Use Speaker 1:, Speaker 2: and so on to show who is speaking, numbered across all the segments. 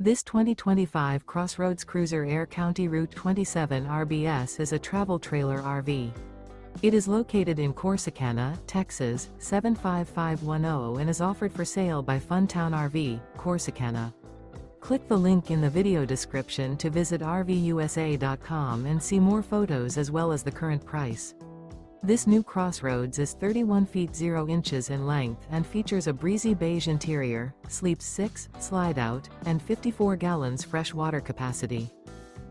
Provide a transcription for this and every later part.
Speaker 1: This 2025 CrossRoads Cruiser Aire CR27RBS is a travel trailer RV. It is located in Corsicana, Texas, 75510 and is offered for sale by Funtown RV, Corsicana. Click the link in the video description to visit RVUSA.com and see more photos as well as the current price. This new CrossRoads is 31 feet 0 inches in length and features a breezy beige interior, sleeps 6, Slideout, and 54 gallons fresh water capacity.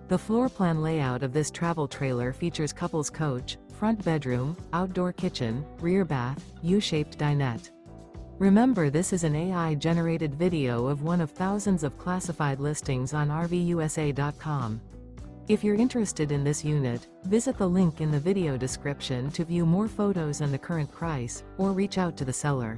Speaker 1: The floor plan layout of this travel trailer features couples coach, front bedroom, outdoor kitchen, rear bath, U-shaped dinette. Remember, this is an AI-generated video of one of thousands of classified listings on RVUSA.com. If you're interested in this unit, visit the link in the video description to view more photos and the current price, or reach out to the seller.